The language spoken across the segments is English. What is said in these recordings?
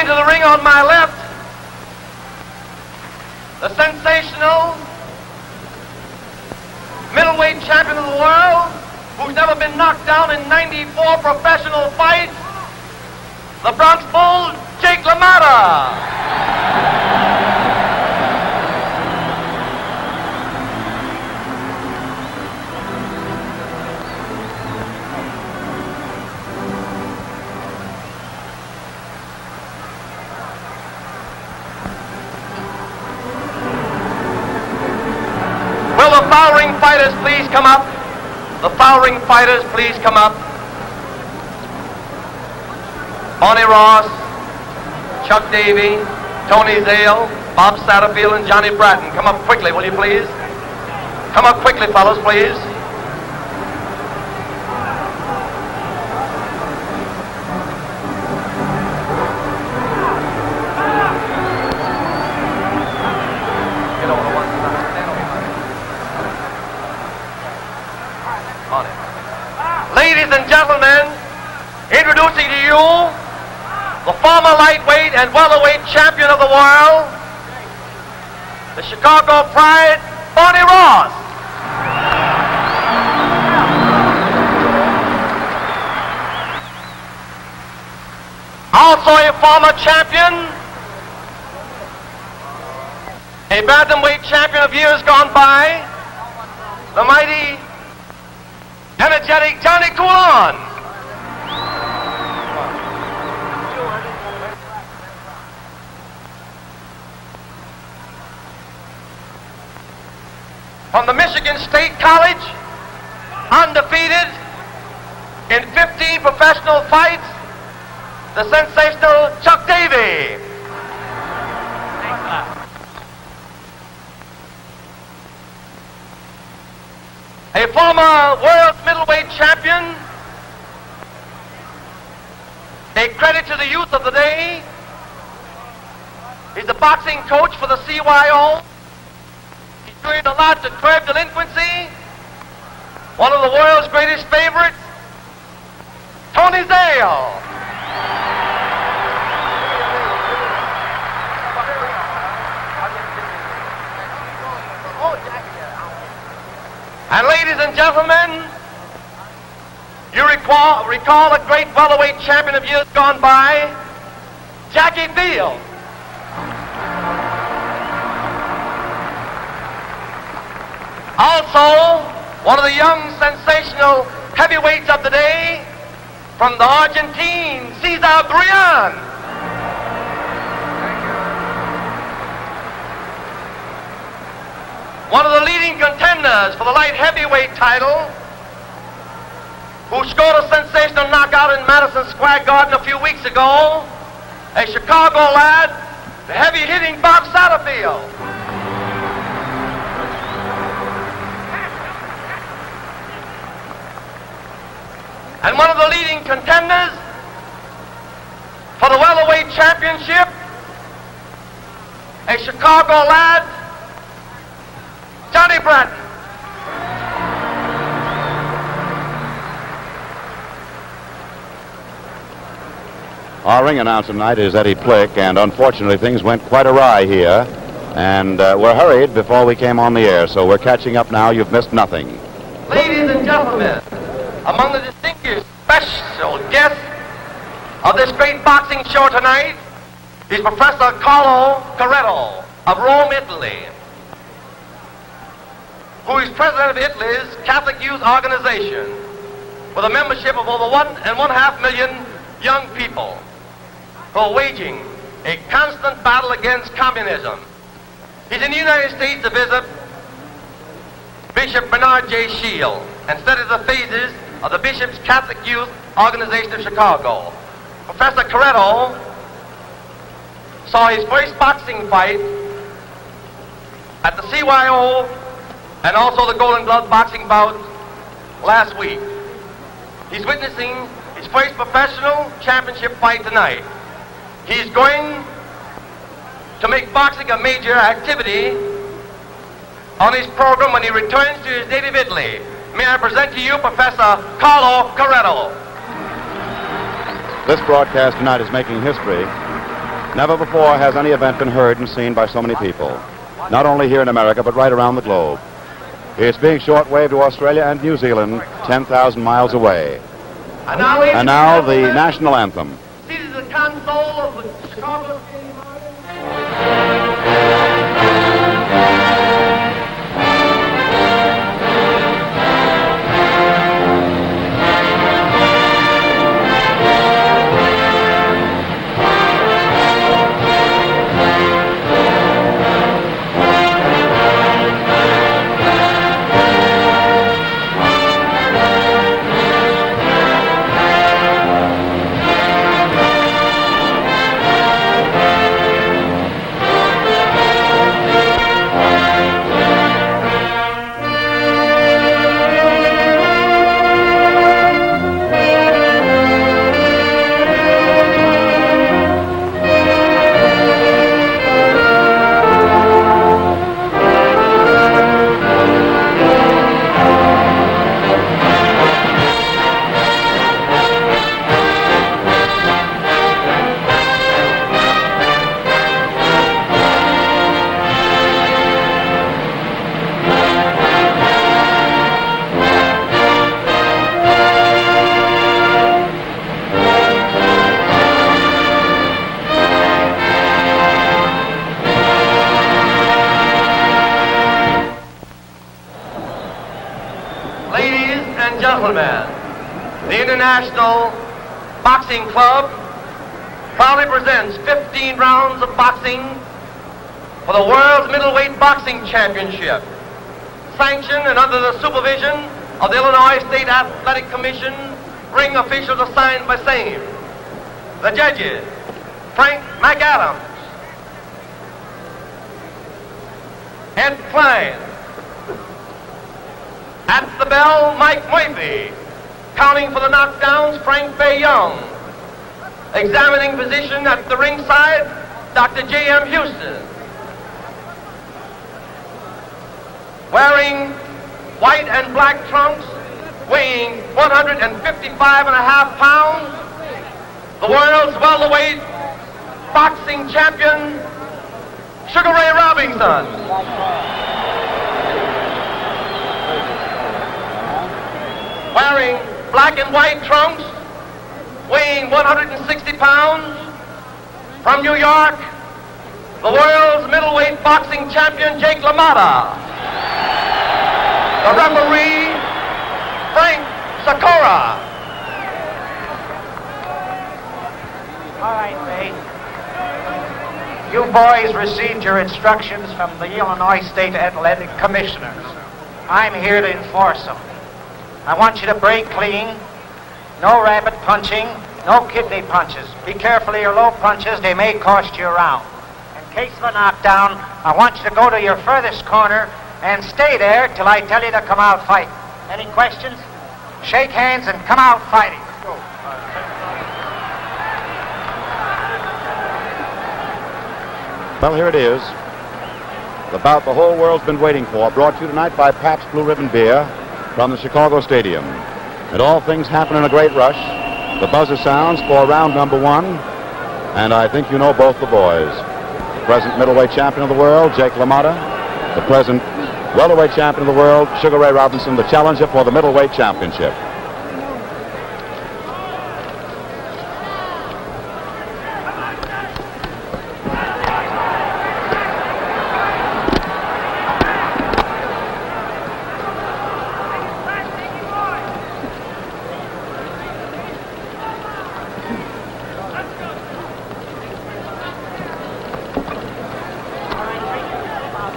into the ring on my left, the sensational middleweight champion of the world, who's never been knocked down in 94 professional fights, the Bronx Bull, Jake LaMotta. Will the foul ring fighters please come up? The foul ring fighters please come up. Bonnie Ross, Chuck Davey, Tony Zale, Bob Satterfield, and Johnny Bratton. Come up quickly, will you please? Come up quickly, fellas, please. Ladies and gentlemen, introducing to you the former lightweight and welterweight champion of the world, the Chicago Pride, Bonnie Ross. Also a former champion, a bantamweight champion of years gone by, the mighty, energetic Johnny Coulon. From the Michigan State College, undefeated in 15 professional fights, the sensational Chuck Davey. A former world middleweight champion, a credit to the youth of the day. He's the boxing coach for the CYO. He's doing a lot to curb delinquency. One of the world's greatest favorites, Tony Zale. And ladies and gentlemen, you recall a great welterweight champion of years gone by, Jackie Field. Also, one of the young sensational heavyweights of the day, from the Argentine, Cesar Brian. One of the leading contenders for the light heavyweight title, who scored a sensational knockout in Madison Square Garden a few weeks ago, a Chicago lad, the heavy-hitting Bob Satterfield. And one of the leading contenders for the welterweight championship, a Chicago lad, Johnny Bratton. Our ring announcer tonight is Eddie Plick, and unfortunately things went quite awry here, and we're hurried before we came on the air, so we're catching up now. You've missed nothing. Ladies and gentlemen, among the distinguished special guests of this great boxing show tonight is Professor Carlo Corretto of Rome, Italy, who is president of Italy's Catholic Youth Organization, with a membership of over 1.5 million young people who are waging a constant battle against communism. He's in the United States to visit Bishop Bernard J. Shield and study the phases of the Bishop's Catholic Youth Organization of Chicago. Professor Corretto saw his first boxing fight at the CYO and also the Golden Glove boxing bout last week. He's witnessing his first professional championship fight tonight. He's going to make boxing a major activity on his program when he returns to his native Italy. May I present to you Professor Carlo Corretto. This broadcast tonight is making history Never before has any event been heard and seen by so many people, not only here in America, but right around the globe. It's being shortwave to Australia and New Zealand, 10,000 miles away. And now, ladies And now and the gentlemen, national anthem. seated at the console of the Chicago and gentlemen, the International Boxing Club proudly presents 15 rounds of boxing for the World's Middleweight Boxing Championship, sanctioned and under the supervision of the Illinois State Athletic Commission, ring officials assigned by same. The judges, Frank McAdams, Ed Klein. At the bell, Mike Murphy. Counting for the knockdowns, Frank Fay Young. Examining physician at the ringside, Dr. J.M. Houston. Wearing white and black trunks, weighing 155.5 pounds, the world's welterweight boxing champion, Sugar Ray Robinson. Wearing black and white trunks, weighing 160 pounds, from New York, the world's middleweight boxing champion, Jake LaMotta. The referee, Frank Sakura. All right, Ray. You boys received your instructions from the Illinois State Athletic Commissioners. I'm here to enforce them. I want you to break clean, no rabbit punching, no kidney punches. Be careful of your low punches, they may cost you a round. In case of a knockdown, I want you to go to your furthest corner and stay there till I tell you to come out fighting. Any questions? Shake hands and come out fighting. Go. Well, here it is. The bout the whole world's been waiting for, brought to you tonight by Pabst Blue Ribbon Beer from the Chicago Stadium. And all things happen in a great rush. The buzzer sounds for round number one, and I think you know both the boys. The present middleweight champion of the world, Jake LaMotta. The present welterweight champion of the world, Sugar Ray Robinson, the challenger for the middleweight championship.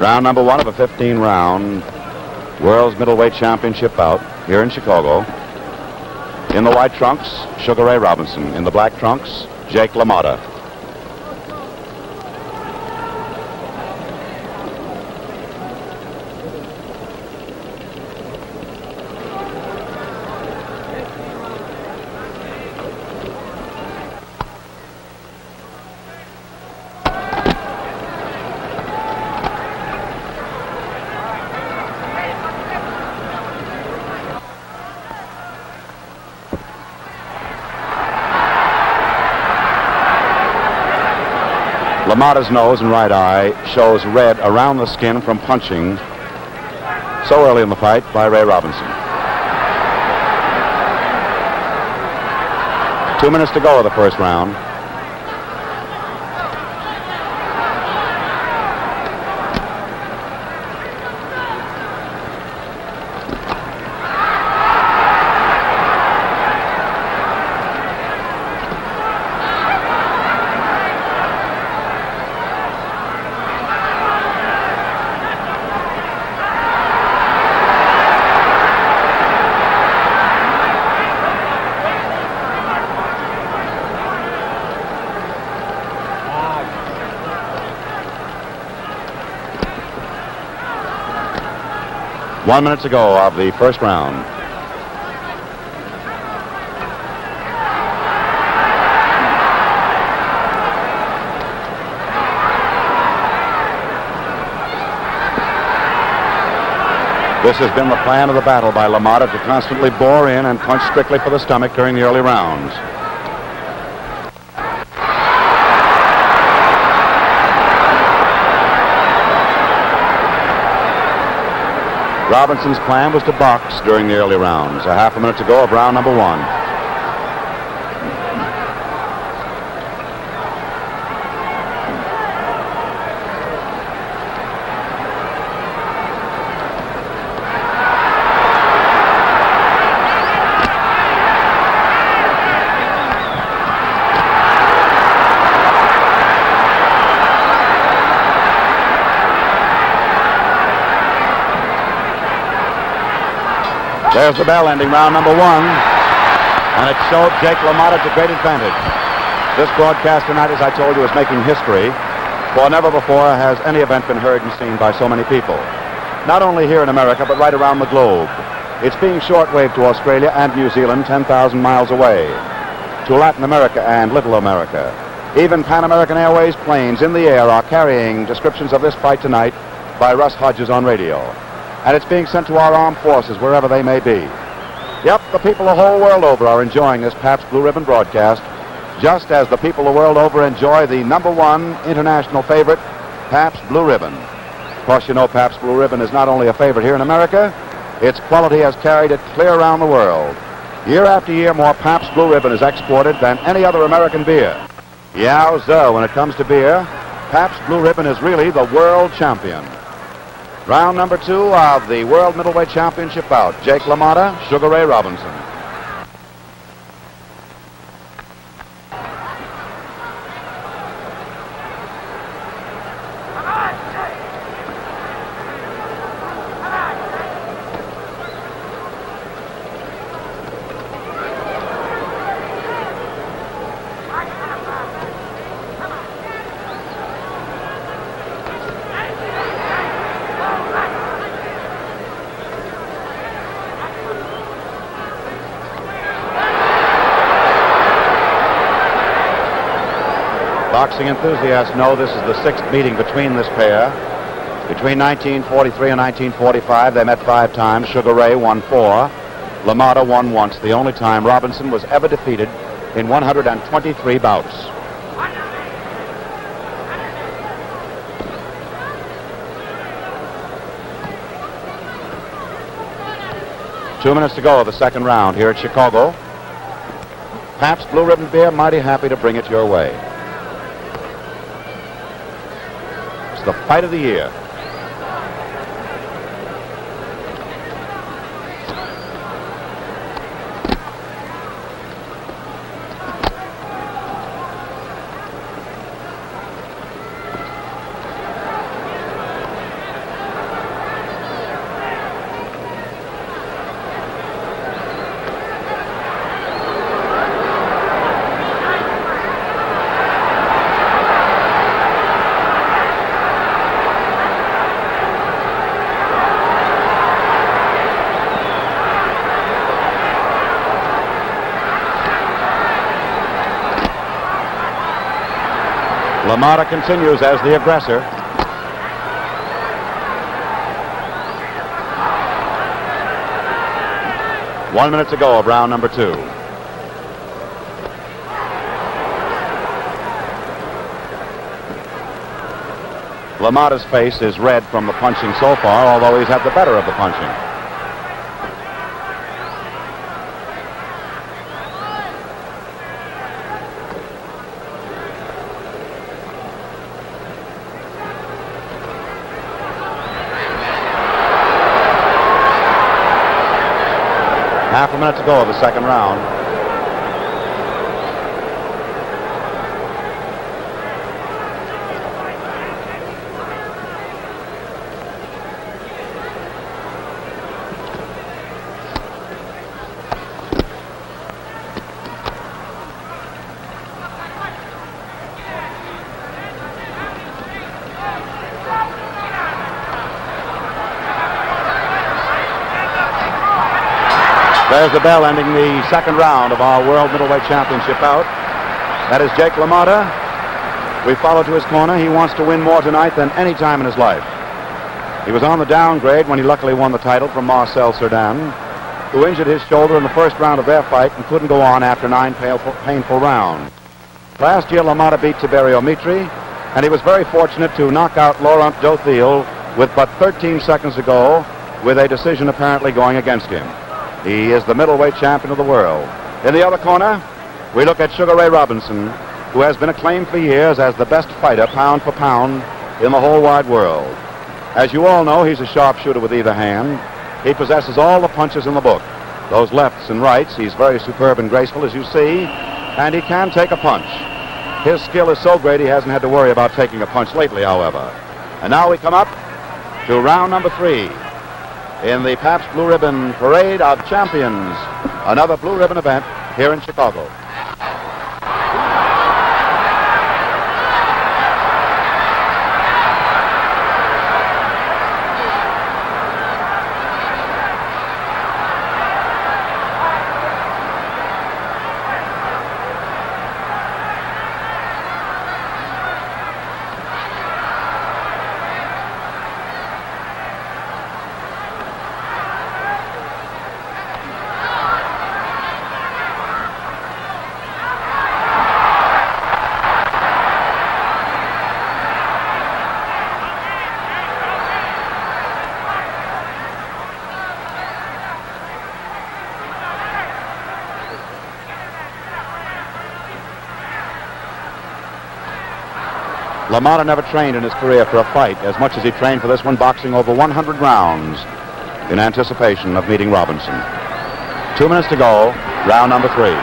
Round number one of a 15-round World's Middleweight Championship bout here in Chicago. In the white trunks, Sugar Ray Robinson. In the black trunks, Jake LaMotta. LaMotta's nose and right eye shows red around the skin from punching so early in the fight by Ray Robinson. 2 minutes to go of the first round. One minute to go of the first round. This has been the plan of the battle by LaMotta to constantly bore in and punch strictly for the stomach during the early rounds. Robinson's plan was to box during the early rounds. A half a minute to go of round number one. There's the bell ending round number one, and it showed Jake LaMotta to great advantage. This broadcast tonight, as I told you, is making history, for never before has any event been heard and seen by so many people. Not only here in America, but right around the globe. It's being shortwaved to Australia and New Zealand 10,000 miles away, to Latin America and Little America. Even Pan American Airways planes in the air are carrying descriptions of this fight tonight by Russ Hodges on radio. And it's being sent to our armed forces wherever they may be. Yep, the people the whole world over are enjoying this Pabst Blue Ribbon broadcast, just as the people the world over enjoy the number one international favorite, Pabst Blue Ribbon. Of course, you know Pabst Blue Ribbon is not only a favorite here in America, its quality has carried it clear around the world. Year after year, more Pabst Blue Ribbon is exported than any other American beer. Yowza, when it comes to beer, Pabst Blue Ribbon is really the world champion. Round number two of the World Middleweight Championship bout. Jake LaMotta, Sugar Ray Robinson. Boxing enthusiasts know this is the sixth meeting between this pair. Between 1943 and 1945, they met 5 times. Sugar Ray won 4. LaMotta won once, the only time Robinson was ever defeated in 123 bouts. Two minutes to go of the second round here at Chicago. Pabst Blue Ribbon Beer, mighty happy to bring it your way. It's the fight of the year. LaMotta continues as the aggressor. One minute to go of round number 2. LaMotta's face is red from the punching so far, although he's had the better of the punching. Half a minute to go of the second round. There's the bell ending the second round of our World Middleweight Championship bout. That is Jake LaMotta. We follow to his corner. He wants to win more tonight than any time in his life. He was on the downgrade when he luckily won the title from Marcel Cerdan, who injured his shoulder in the first round of their fight and couldn't go on after 9 painful rounds. Last year, LaMotta beat Tiberio Mitri, and he was very fortunate to knock out Laurent Dothiel with but 13 seconds to go, with a decision apparently going against him. He is the middleweight champion of the world. In the other corner, we look at Sugar Ray Robinson, who has been acclaimed for years as the best fighter, pound for pound, in the whole wide world. As you all know, he's a sharpshooter with either hand. He possesses all the punches in the book. Those lefts and rights, he's very superb and graceful, as you see, and he can take a punch. His skill is so great he hasn't had to worry about taking a punch lately, however. And now we come up to round number 3. In the Pabst Blue Ribbon Parade of Champions, another Blue Ribbon event here in Chicago. LaMotta never trained in his career for a fight as much as he trained for this one, boxing over 100 rounds in anticipation of meeting Robinson. 2 minutes to go, round number 3.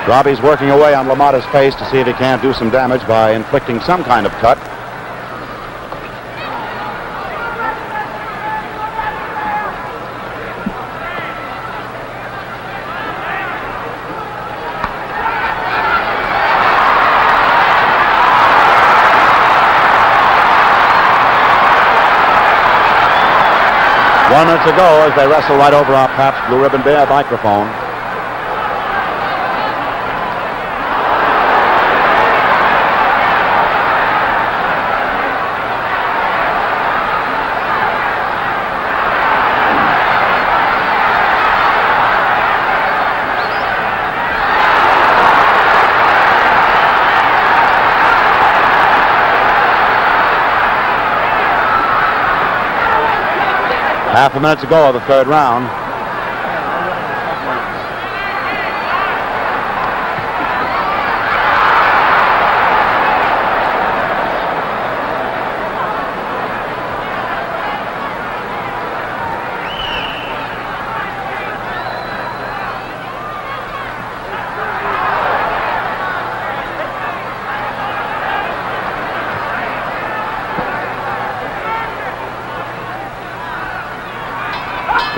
Robbie's working away on LaMotta's face to see if he can't do some damage by inflicting some kind of cut. One minute to go as they wrestle right over our Pabst Blue Ribbon Bear microphone. Half a minute to go of the third round.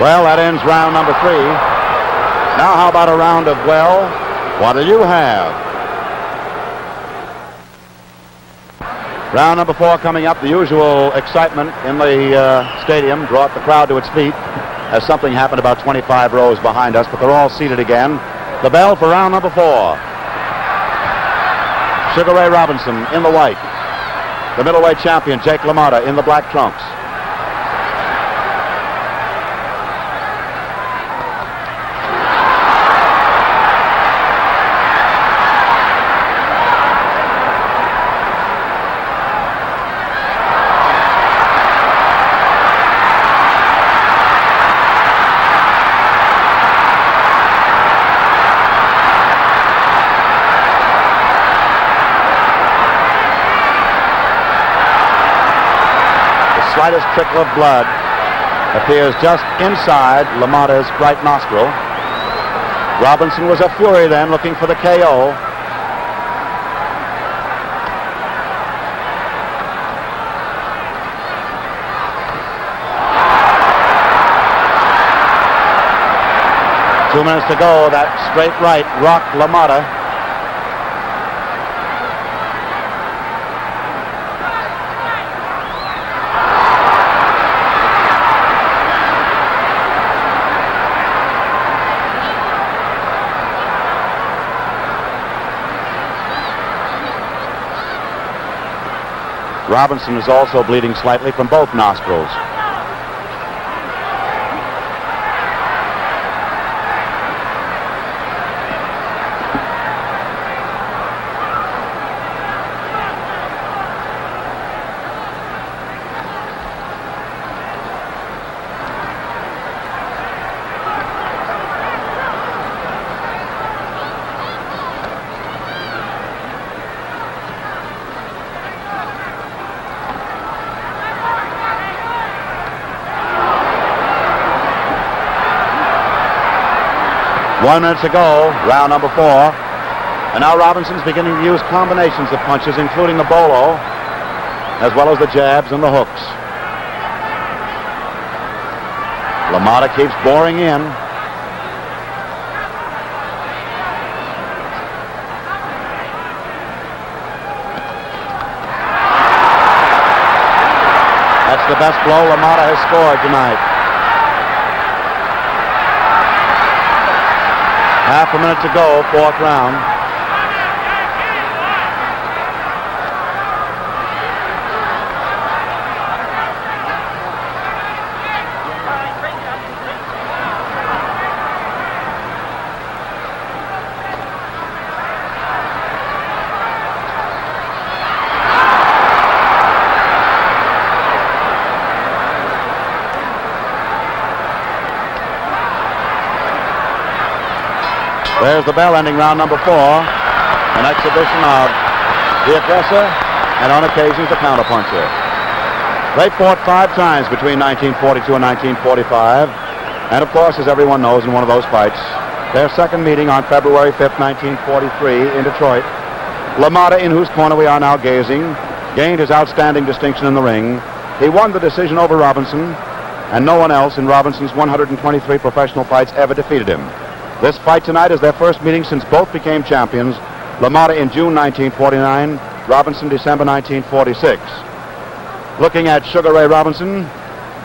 Well, that ends round number 3. Now how about a round of, well, what do you have? Round number 4 coming up. The usual excitement in the stadium brought the crowd to its feet as something happened about 25 rows behind us, but they're all seated again. The bell for round number 4. Sugar Ray Robinson in the white. The middleweight champion, Jake LaMotta, in the black trunks. Slightest trickle of blood appears just inside LaMotta's right nostril. Robinson was a fury then, looking for the KO. Two minutes to go. That straight right rocked LaMotta. Robinson is also bleeding slightly from both nostrils. One minute to go, round number 4. And now Robinson's beginning to use combinations of punches, including the bolo, as well as the jabs and the hooks. LaMotta keeps boring in. That's the best blow LaMotta has scored tonight. Half a minute to go, 4th round. There's the bell ending round number 4. An exhibition of the aggressor and on occasions the counterpuncher. They fought 5 times between 1942 and 1945. And of course, as everyone knows, in one of those fights, their second meeting on February 5th, 1943 in Detroit, LaMotta, in whose corner we are now gazing, gained his outstanding distinction in the ring. He won the decision over Robinson, and no one else in Robinson's 123 professional fights ever defeated him. This fight tonight is their first meeting since both became champions. LaMotta in June 1949, Robinson December 1946. Looking at Sugar Ray Robinson,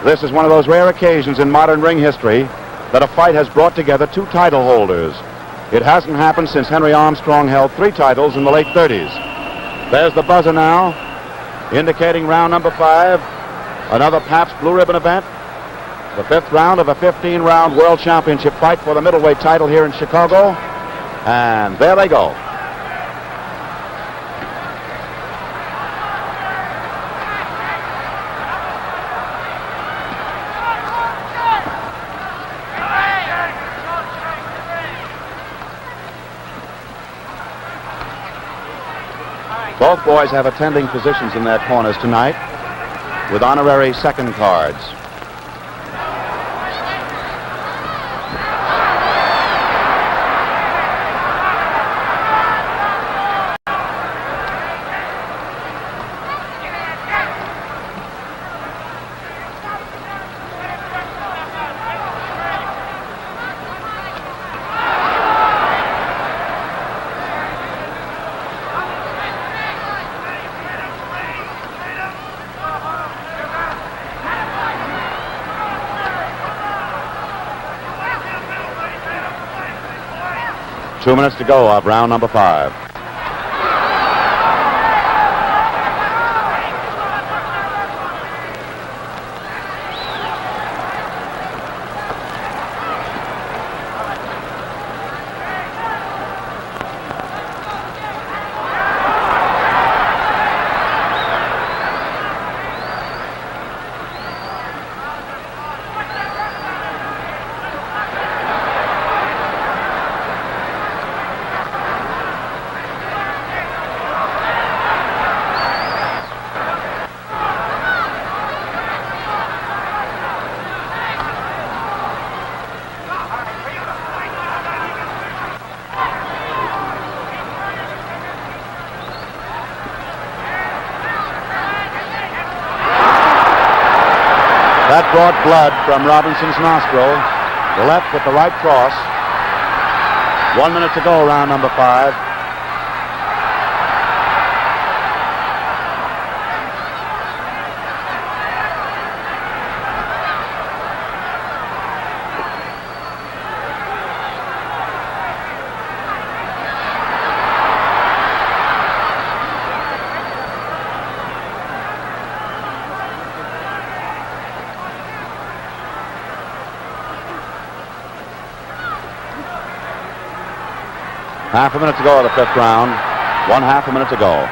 this is one of those rare occasions in modern ring history that a fight has brought together 2 title holders. It hasn't happened since Henry Armstrong held 3 titles in the late 30s. There's the buzzer now, indicating round number 5, another Pabst Blue Ribbon event. The 5th round of a 15-round world championship fight for the middleweight title here in Chicago. And there they go. Both boys have attending positions in their corners tonight with honorary second cards. 2 minutes to go of round number 5. That brought blood from Robinson's nostril. The left with the right cross. 1 minute to go, round number 5. Half a minute to go of the 5th round. 1/2 a minute to go.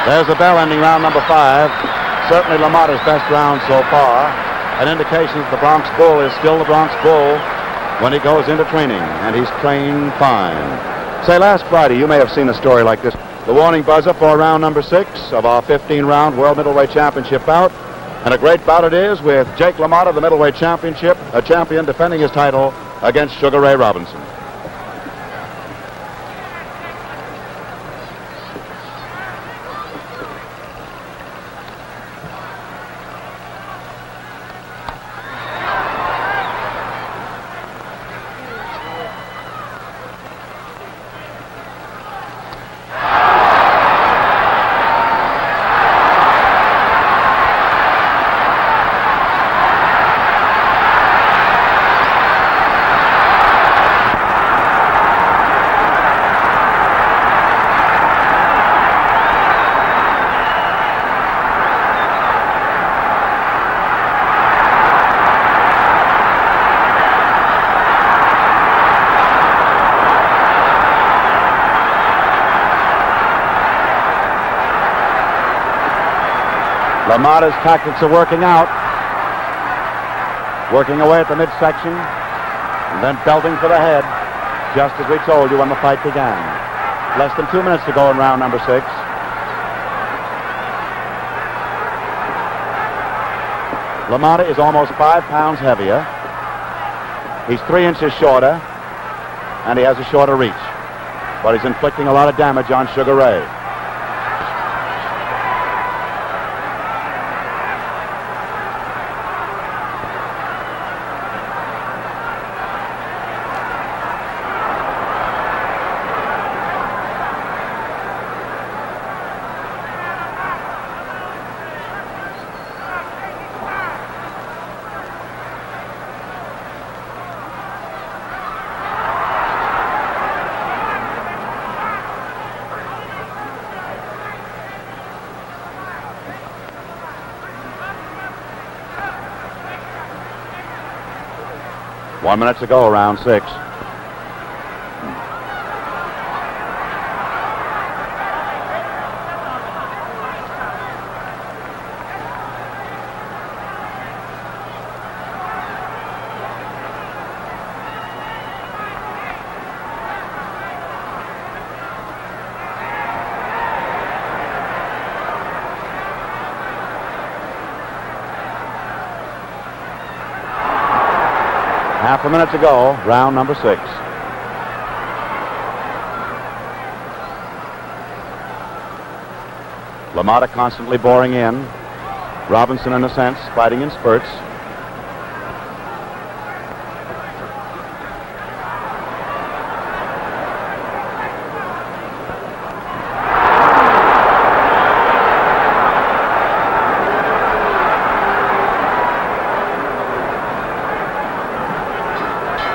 There's the bell ending round number 5. Certainly LaMotta's best round so far. An indication that the Bronx Bull is still the Bronx Bull when he goes into training, and he's trained fine. Say, last Friday, you may have seen a story like this. The warning buzzer for round number 6 of our 15-round World Middleweight Championship bout. And a great bout it is with Jake LaMotta, the Middleweight Championship, a champion defending his title against Sugar Ray Robinson. LaMotta's tactics are working out. Working away at the midsection and then belting for the head, just as we told you when the fight began. Less than 2 minutes to go in round number 6. LaMotta is almost 5 pounds heavier. He's 3 inches shorter, and he has a shorter reach. But he's inflicting a lot of damage on Sugar Ray. One minute to go, round 6. Half a minute to go, round number 6. LaMotta constantly boring in. Robinson, in a sense, fighting in spurts.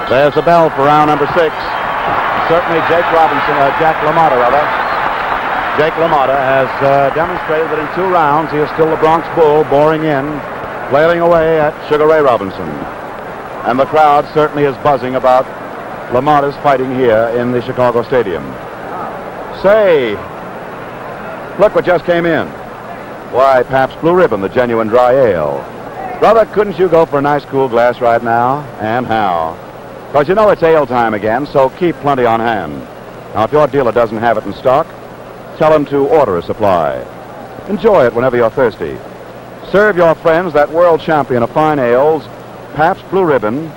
There's the bell for round number 6. Certainly Jake LaMotta has demonstrated that in 2 rounds he is still the Bronx Bull, boring in, flailing away at Sugar Ray Robinson. And the crowd certainly is buzzing about LaMotta's fighting here in the Chicago Stadium. Say, look what just came in. Why, Pabst Blue Ribbon, the genuine dry ale. Brother, couldn't you go for a nice cool glass right now? And how? Because you know it's ale time again, so keep plenty on hand. Now, if your dealer doesn't have it in stock, tell him to order a supply. Enjoy it whenever you're thirsty. Serve your friends that world champion of fine ales, Pabst Blue Ribbon,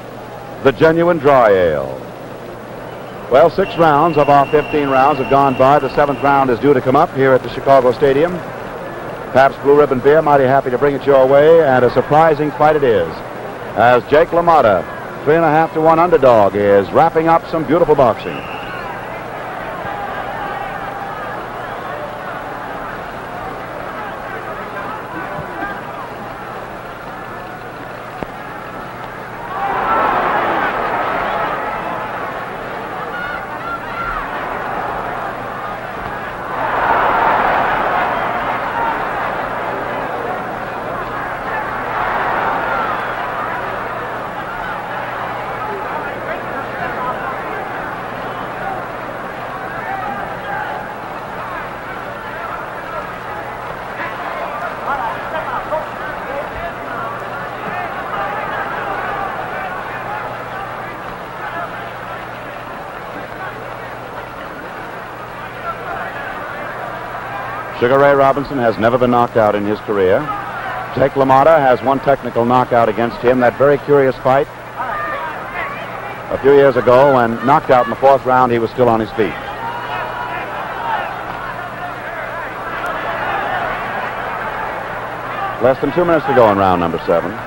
the genuine dry ale. Well, 6 rounds of our 15 rounds have gone by. The 7th round is due to come up here at the Chicago Stadium. Pabst Blue Ribbon beer, mighty happy to bring it your way, and a surprising fight it is, as Jake LaMotta, 3.5 to 1 underdog, is wrapping up some beautiful boxing. Sugar Ray Robinson has never been knocked out in his career. Jake LaMotta has 1 technical knockout against him. That very curious fight a few years ago, when knocked out in the 4th round, he was still on his feet. Less than 2 minutes to go in round number 7.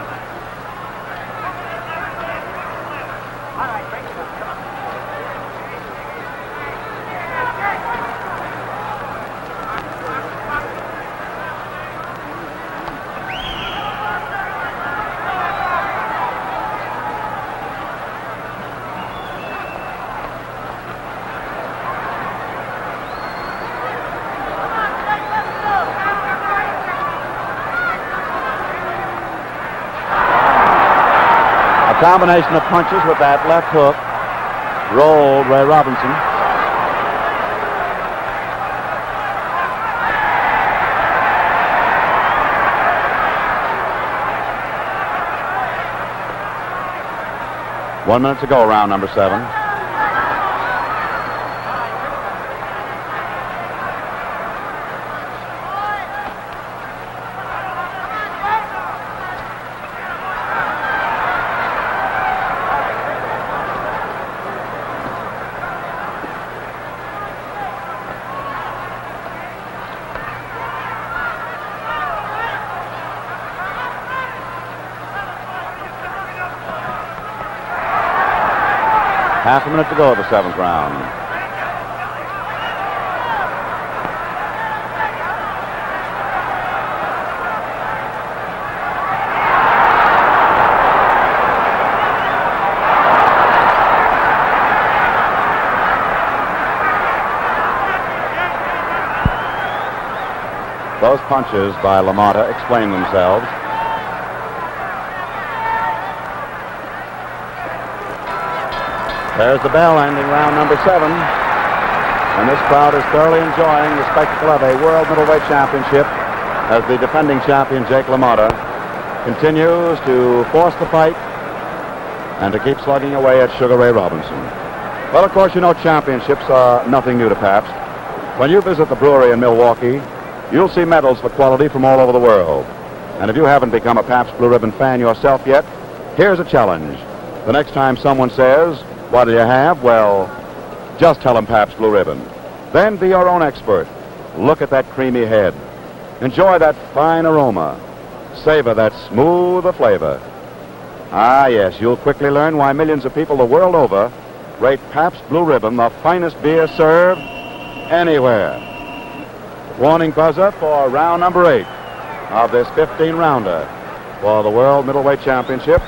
Combination of punches with that left hook rolled Ray Robinson. One minute to go, round number 7. Half a minute to go of the 7th round. Those punches by LaMotta explain themselves. There's the bell ending round number 7. And this crowd is thoroughly enjoying the spectacle of a World Middleweight Championship as the defending champion, Jake LaMotta, continues to force the fight and to keep slugging away at Sugar Ray Robinson. Well, of course, you know championships are nothing new to Pabst. When you visit the brewery in Milwaukee, you'll see medals for quality from all over the world. And if you haven't become a Pabst Blue Ribbon fan yourself yet, here's a challenge. The next time someone says, "What do you have?" Well, just tell them Pabst Blue Ribbon. Then be your own expert. Look at that creamy head. Enjoy that fine aroma. Savor that smooth a flavor. Ah, yes, you'll quickly learn why millions of people the world over rate Pabst Blue Ribbon the finest beer served anywhere. Warning buzzer for round number 8 of this 15-rounder for the World Middleweight Championship.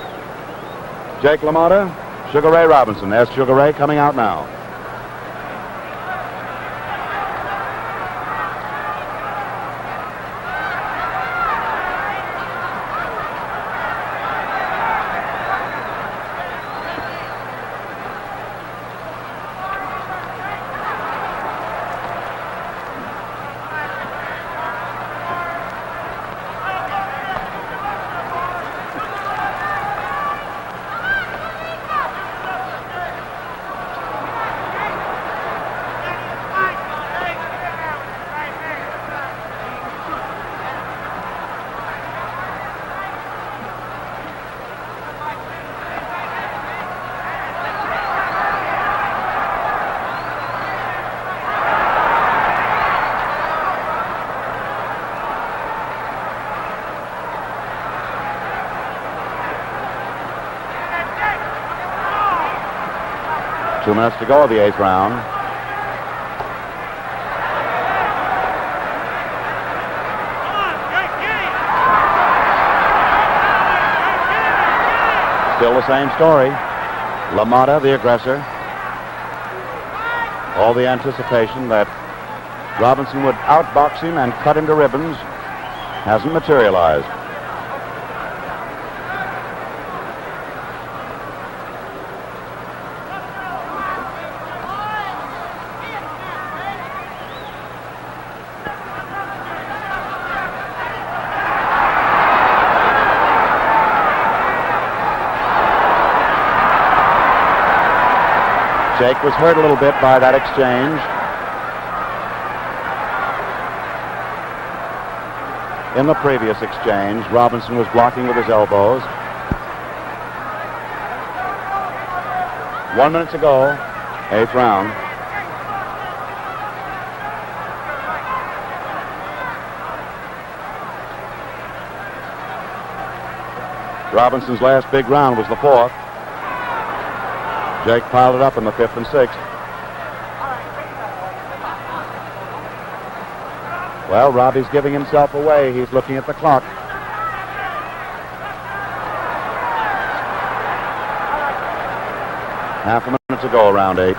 Jake LaMotta, Sugar Ray Robinson. There's Sugar Ray coming out now. Two minutes to go of the 8th round. Still the same story. LaMotta, the aggressor. All the anticipation that Robinson would outbox him and cut him to ribbons hasn't materialized. Jake was hurt a little bit by that exchange. In the previous exchange, Robinson was blocking with his elbows. 1 minute to go, 8th round. Robinson's last big round was the 4th. Jake piled it up in the 5th and 6th. Well, Robbie's giving himself away. He's looking at the clock. Half a minute to go, round 8.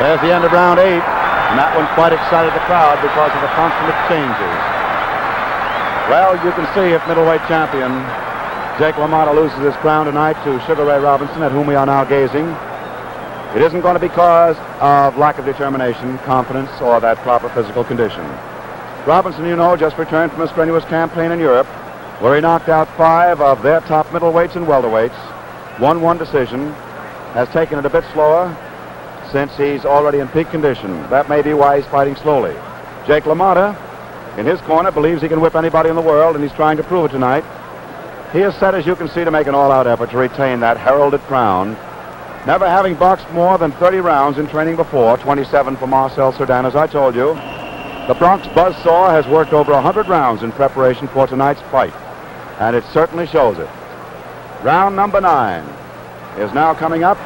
There's the end of round 8, and that one quite excited the crowd because of the constant exchanges. Well, you can see if middleweight champion Jake LaMotta loses his crown tonight to Sugar Ray Robinson, at whom we are now gazing, it isn't going to be because of lack of determination, confidence, or that proper physical condition. Robinson, you know, just returned from a strenuous campaign in Europe, where he knocked out 5 of their top middleweights and welterweights, won 1 decision, has taken it a bit slower, since he's already in peak condition. That may be why he's fighting slowly. Jake LaMotta, in his corner, believes he can whip anybody in the world, and he's trying to prove it tonight. He is set, as you can see, to make an all-out effort to retain that heralded crown, never having boxed more than 30 rounds in training before, 27 for Marcel Cerdan, as I told you. The Bronx Buzzsaw has worked over 100 rounds in preparation for tonight's fight, and it certainly shows it. Round number 9 is now coming up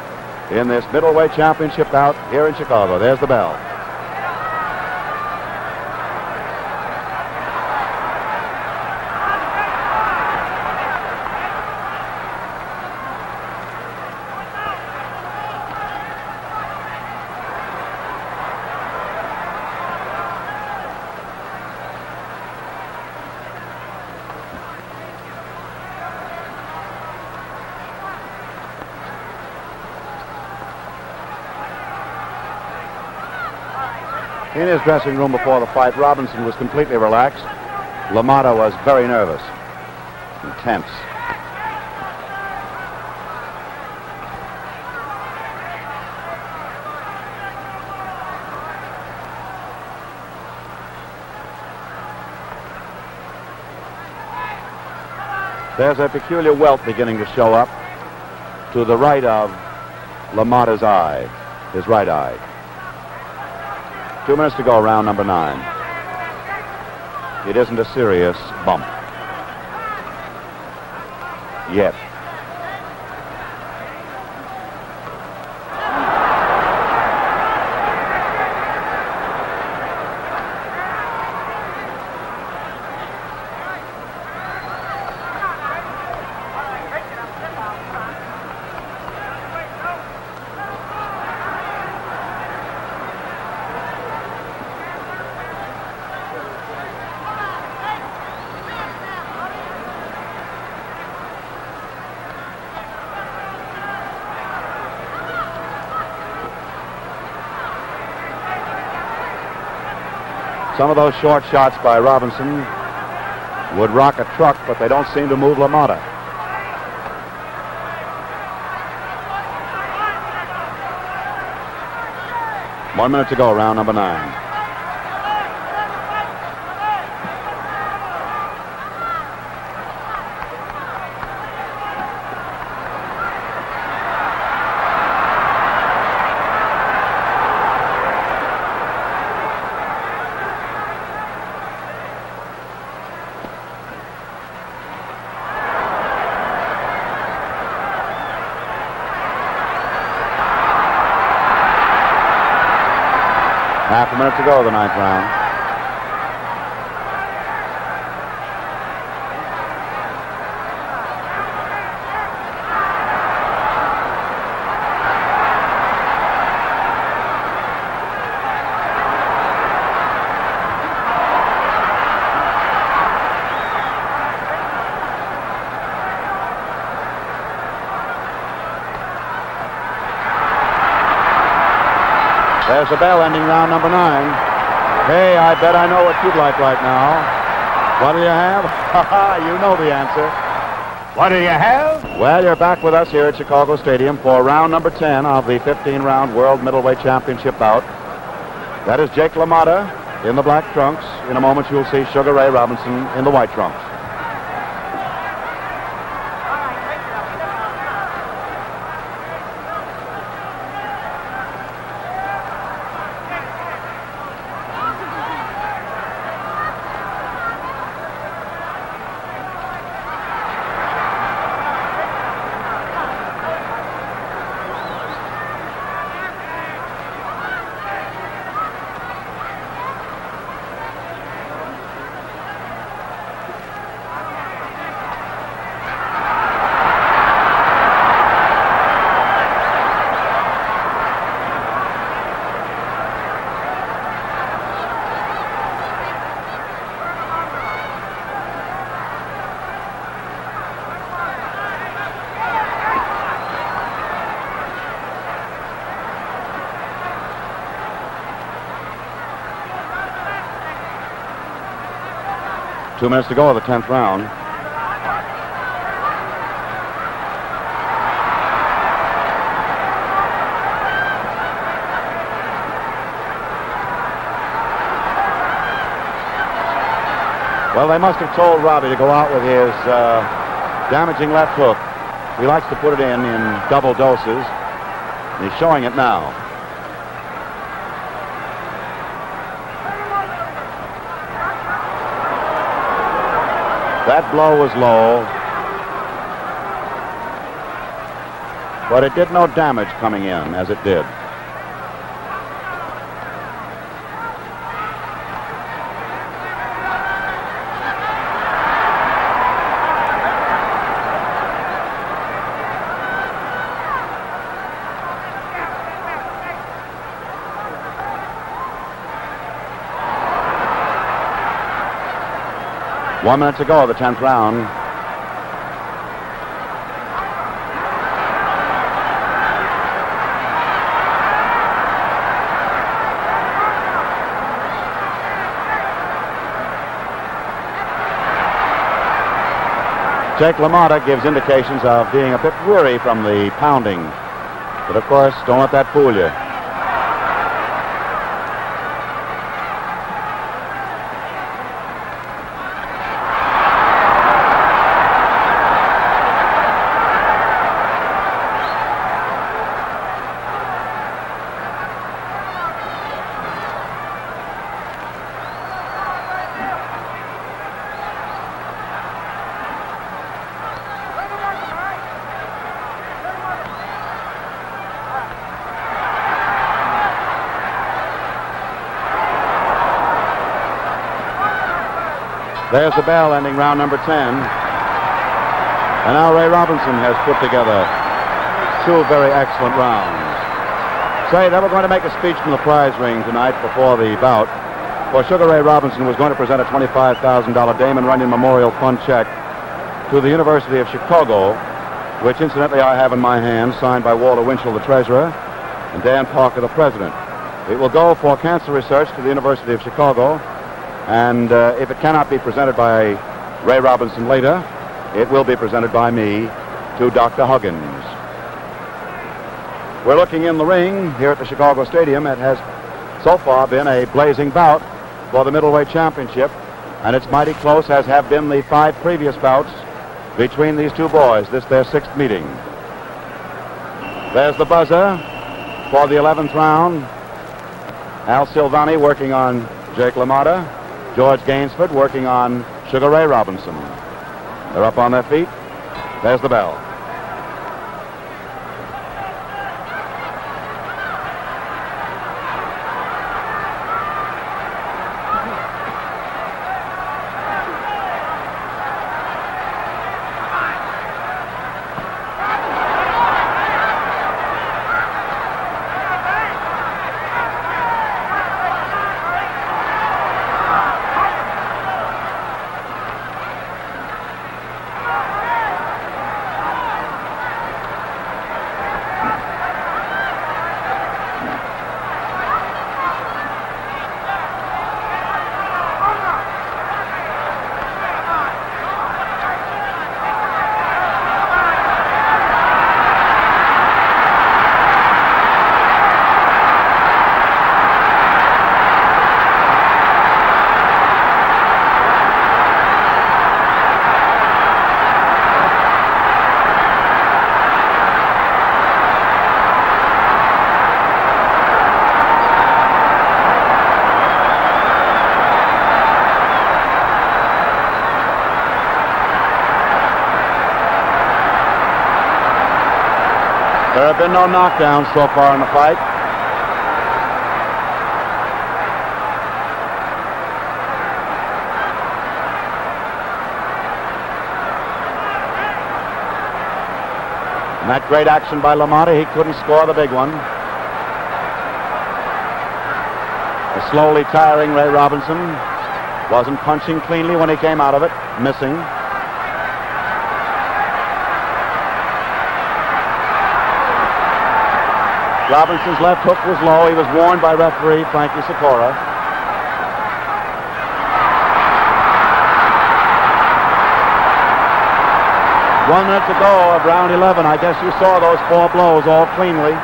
in this middleweight championship bout here in Chicago. There's the bell. In his dressing room before the fight, Robinson was completely relaxed. LaMotta was very nervous, intense. There's a peculiar welt beginning to show up to the right of LaMotta's eye, his right eye. 2 minutes to go, round number 9. It isn't a serious bump yet. Some of those short shots by Robinson would rock a truck, but they don't seem to move LaMotta. One minute to go, round number 9. Half a minute to go, the 9th round. There's the bell ending round number 9. Hey, I bet I know what you'd like right now. What do you have? You know the answer. What do you have? Well, you're back with us here at Chicago Stadium for round number 10 of the 15-round World Middleweight Championship bout. That is Jake LaMotta in the black trunks. In a moment, you'll see Sugar Ray Robinson in the white trunks. Two minutes to go of the 10th round. Well, they must have told Robbie to go out with his damaging left hook. He likes to put it in double doses. He's showing it now. That blow was low, but it did no damage coming in as it did. One minute to go of the 10th round. Jake LaMotta gives indications of being a bit weary from the pounding. But, of course, don't let that fool you. There's the bell ending round number 10. And now Ray Robinson has put together two very excellent rounds. Say, they were going to make a speech from the prize ring tonight before the bout. For Sugar Ray Robinson was going to present a $25,000 Damon Runyon Memorial Fund check to the University of Chicago, which incidentally I have in my hands, signed by Walter Winchell, the treasurer, and Dan Parker, the president. It will go for cancer research to the University of Chicago. And if it cannot be presented by Ray Robinson later, it will be presented by me to Dr. Huggins. We're looking in the ring here at the Chicago Stadium. It has so far been a blazing bout for the middleweight championship, and it's mighty close, as have been the 5 previous bouts between these two boys. This their 6th meeting. There's the buzzer for the 11th round. Al Silvani working on Jake LaMotta. George Gainsford working on Sugar Ray Robinson. They're up on their feet. There's the bell. There have been no knockdowns so far in the fight. And that great action by LaMotta, he couldn't score the big one. The slowly tiring Ray Robinson wasn't punching cleanly when he came out of it, missing. Robinson's left hook was low. He was warned by referee Frankie Sikora. One minute to go of round 11. I guess you saw those 4 blows all cleanly.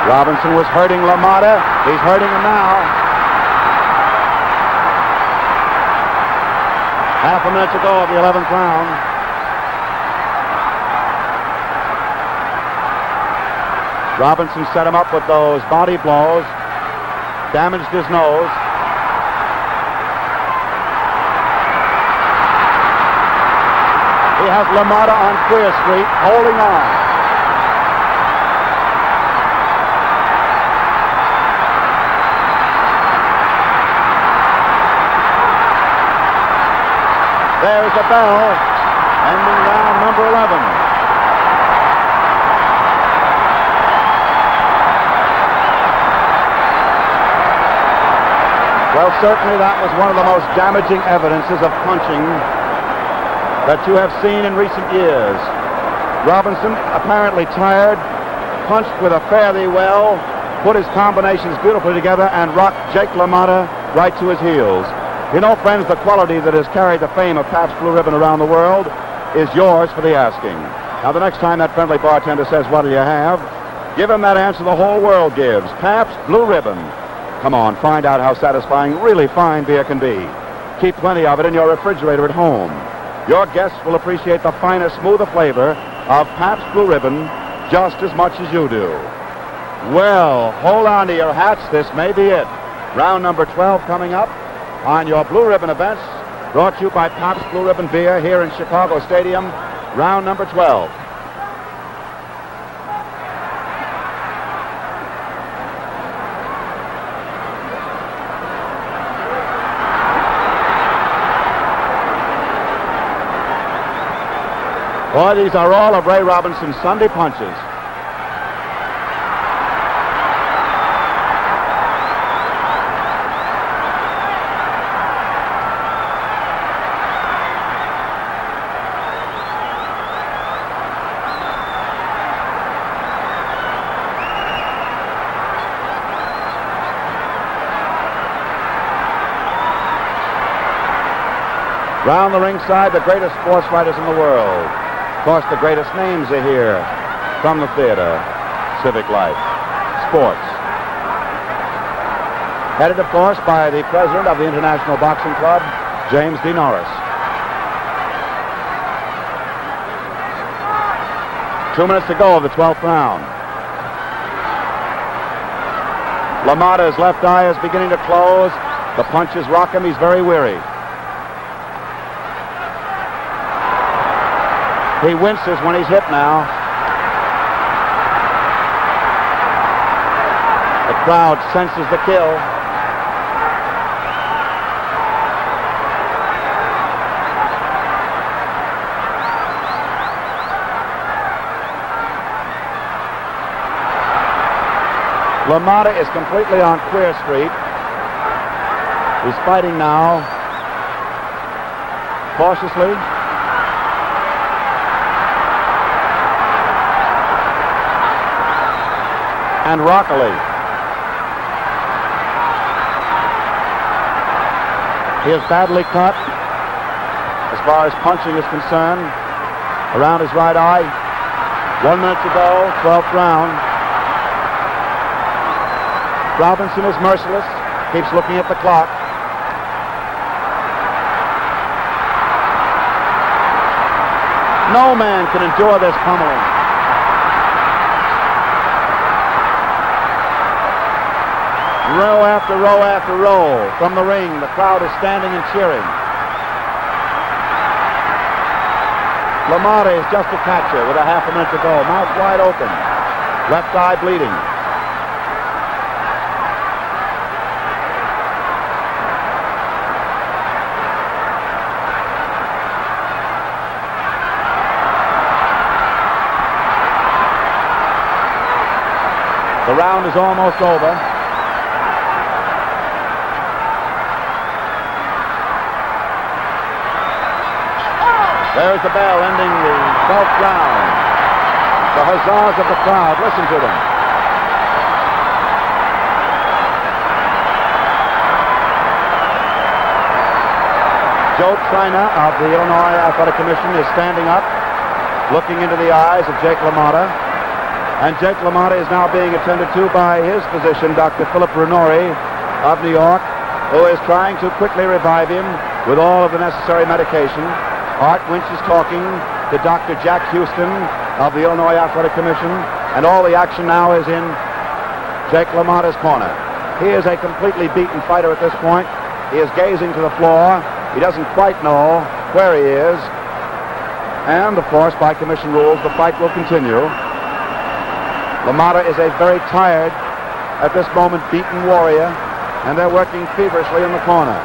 Robinson was hurting LaMotta. He's hurting him now. Half a minute to go of the 11th round. Robinson set him up with those body blows, damaged his nose. He has LaMotta on Queer Street, holding on. There's the bell, ending round number 11. Well, certainly that was one of the most damaging evidences of punching that you have seen in recent years. Robinson, apparently tired, punched with a fare thee well, put his combinations beautifully together, and rocked Jake LaMotta right to his heels. You know, friends, the quality that has carried the fame of Pabst Blue Ribbon around the world is yours for the asking. Now, the next time that friendly bartender says, what'll you have? Give him that answer the whole world gives. Pabst Blue Ribbon. Come on, find out how satisfying really fine beer can be. Keep plenty of it in your refrigerator at home. Your guests will appreciate the finer, smoother flavor of Pabst Blue Ribbon just as much as you do. Well, hold on to your hats. This may be it. Round number 12 coming up on your Blue Ribbon events, brought to you by Pabst Blue Ribbon Beer here in Chicago Stadium. Round number 12. Boy, these are all of Ray Robinson's Sunday punches. Round the ringside, the greatest sports fighters in the world. Of course, the greatest names are here from the theater, civic life, sports. Headed, of course, by the president of the International Boxing Club, James D. Norris. 2 minutes to go of the 12th round. LaMotta's left eye is beginning to close. The punches rock him. He's very weary. He winces when he's hit now. The crowd senses the kill. LaMotta is completely on Queer Street. He's fighting now, cautiously. And rockily. He is badly cut as far as punching is concerned around his right eye. 1 minute to go, 12th round. Robinson is merciless, keeps looking at the clock. No man can endure this pummeling. Row after row after row from the ring. The crowd is standing and cheering. LaMotta is just a catcher with a half a minute to go. Mouth wide open. Left eye bleeding. The round is almost over. There's the bell ending the 12th round. The huzzas of the crowd. Listen to them. Joe Trina of the Illinois Athletic Commission is standing up, looking into the eyes of Jake LaMotta. And Jake LaMotta is now being attended to by his physician, Dr. Philip Renori of New York, who is trying to quickly revive him with all of the necessary medication. Art Winch is talking to Dr. Jack Houston of the Illinois Athletic Commission, and all the action now is in Jake LaMotta's corner. He is a completely beaten fighter at this point. He is gazing to the floor. He doesn't quite know where he is. And, of course, by commission rules, the fight will continue. LaMotta is a very tired, at this moment, beaten warrior, and they're working feverishly in the corner.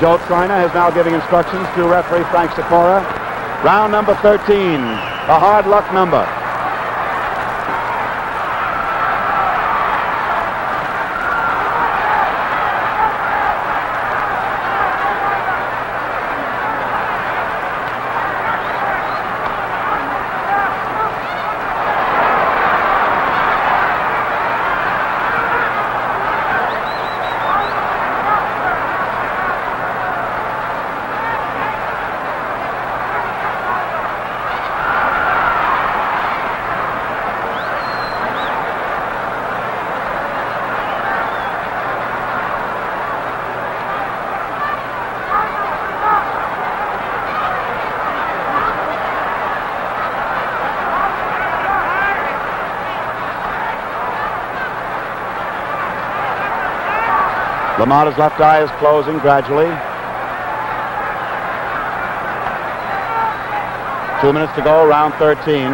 Joe Trina is now giving instructions to referee Frank Sikora. Round number 13, the hard luck number. LaMotta's left eye is closing gradually. 2 minutes to go, round 13.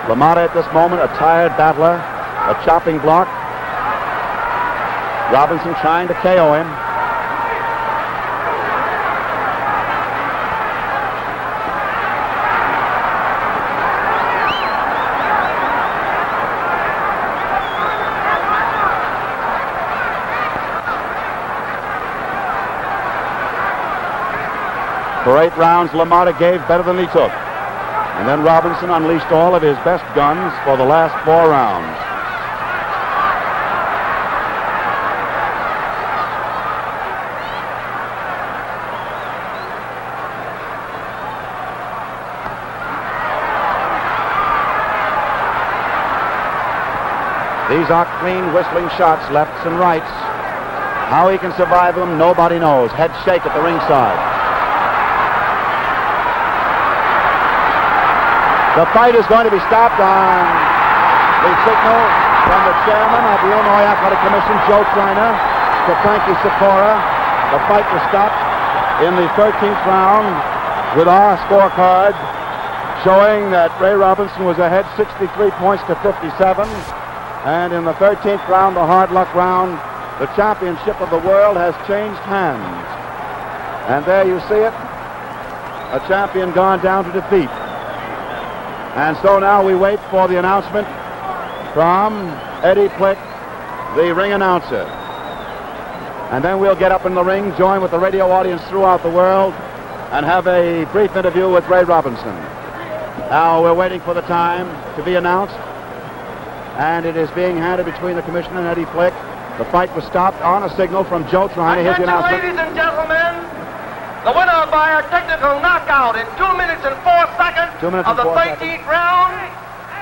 LaMotta at this moment, a tired battler, a chopping block. Robinson trying to KO him. For 8 rounds, LaMotta gave better than he took. And then Robinson unleashed all of his best guns for the last 4 rounds. These are clean whistling shots, lefts and rights. How he can survive them, nobody knows. Head shake at the ringside. The fight is going to be stopped on the signal from the chairman of the Illinois Athletic Commission, Joe Trainer, to Frankie Sikora. The fight was stopped in the 13th round with our scorecard showing that Ray Robinson was ahead 63 points to 57. And in the 13th round, the hard luck round, the championship of the world has changed hands. And there you see it, a champion gone down to defeat. And so now we wait for the announcement from Eddie Plick, the ring announcer. And then we'll get up in the ring, join with the radio audience throughout the world, and have a brief interview with Ray Robinson. Now we're waiting for the time to be announced, and it is being handed between the commissioner and Eddie Plick. The fight was stopped on a signal from Joe Trainer. Here's the announcement. Ladies and gentlemen, the winner by a technical knockout in 2 minutes and 4 seconds of the 13th round,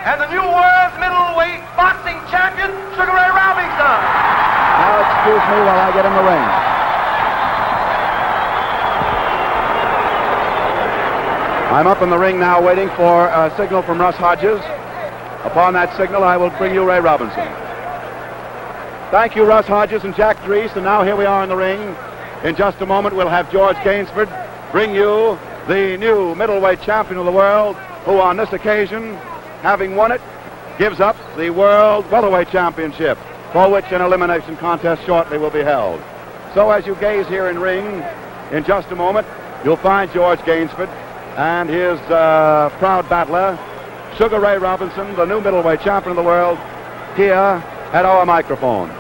and the new world's middleweight boxing champion, Sugar Ray Robinson. Now excuse me while I get in the ring. I'm up in the ring now waiting for a signal from Russ Hodges. Upon that signal, I will bring you Ray Robinson. Thank you, Russ Hodges and Jack Drees. And now here we are in the ring. In just a moment, we'll have George Gainsford bring you the new middleweight champion of the world, who on this occasion, having won it, gives up the World Welterweight Championship, for which an elimination contest shortly will be held. So as you gaze here in ring, in just a moment, you'll find George Gainsford and his proud battler, Sugar Ray Robinson, the new middleweight champion of the world, here at our microphone.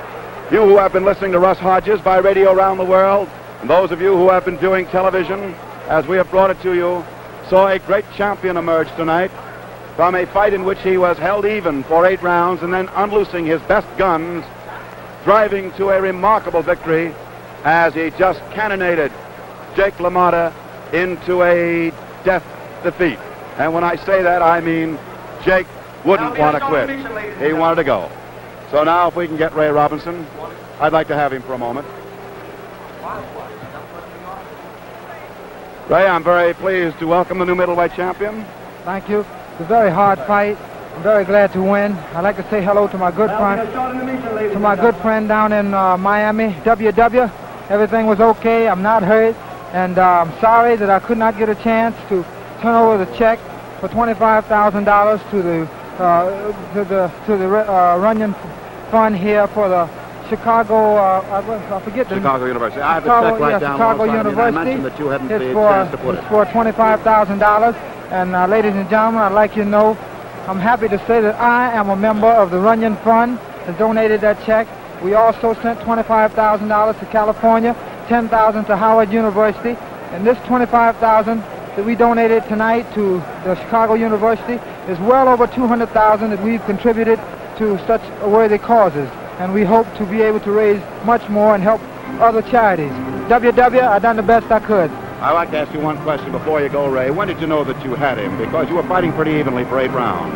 You who have been listening to Russ Hodges by radio around the world, and those of you who have been doing television, as we have brought it to you, saw a great champion emerge tonight from a fight in which he was held even for 8 rounds and then unloosing his best guns, driving to a remarkable victory as he just cannonaded Jake LaMotta into a death defeat. And when I say that, I mean Jake wouldn't want to quit. He wanted to go. So now if we can get Ray Robinson, I'd like to have him for a moment. Ray, I'm very pleased to welcome the new middleweight champion. Thank you. It's a very hard fight. I'm very glad to win. I'd like to say hello to my good friend down in Miami, WW. Everything was okay. I'm not hurt, and I'm sorry that I could not get a chance to turn over the check for $25,000 to the Runyon Fund here for the Chicago. I forget the Chicago University. I have the check right down. Chicago University. I mentioned that you hadn't it's the for, chance to put it's it. for $25,000. And ladies and gentlemen, I'd like you to know, I'm happy to say that I am a member of the Runyon Fund that donated that check. We also sent $25,000 to California, $10,000 to Howard University, and this $25,000 that we donated tonight to the Chicago University is well over $200,000 that we've contributed to such worthy causes. And we hope to be able to raise much more and help other charities. WW, I've done the best I could. I'd like to ask you one question before you go, Ray. When did you know that you had him? Because you were fighting pretty evenly for 8 rounds.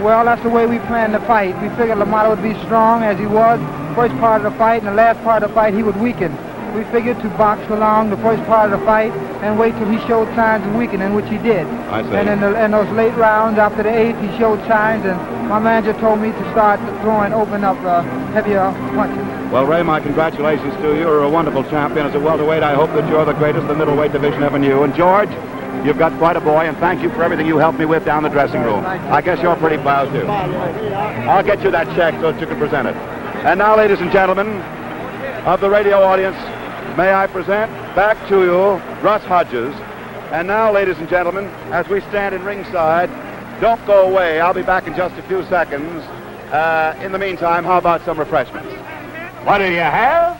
Well, that's the way we planned the fight. We figured LaMotta would be strong as he was. First part of the fight and the last part of the fight, he would weaken. We figured to box along the first part of the fight and wait till he showed signs of weakening, which he did. I see. And in those late rounds, after the 8th, he showed signs, and my manager told me to start throwing, open up heavier punches. Well, Ray, my congratulations to you. You're a wonderful champion. As a welterweight, I hope that you're the greatest the middleweight division ever knew. And George, you've got quite a boy, and thank you for everything you helped me with down the dressing room. I guess you're pretty proud, too. I'll get you that check so that you can present it. And now, ladies and gentlemen of the radio audience, may I present back to you Russ Hodges. And now, ladies and gentlemen, as we stand in ringside, don't go away. I'll be back in just a few seconds. In the meantime, how about some refreshments? What do you have?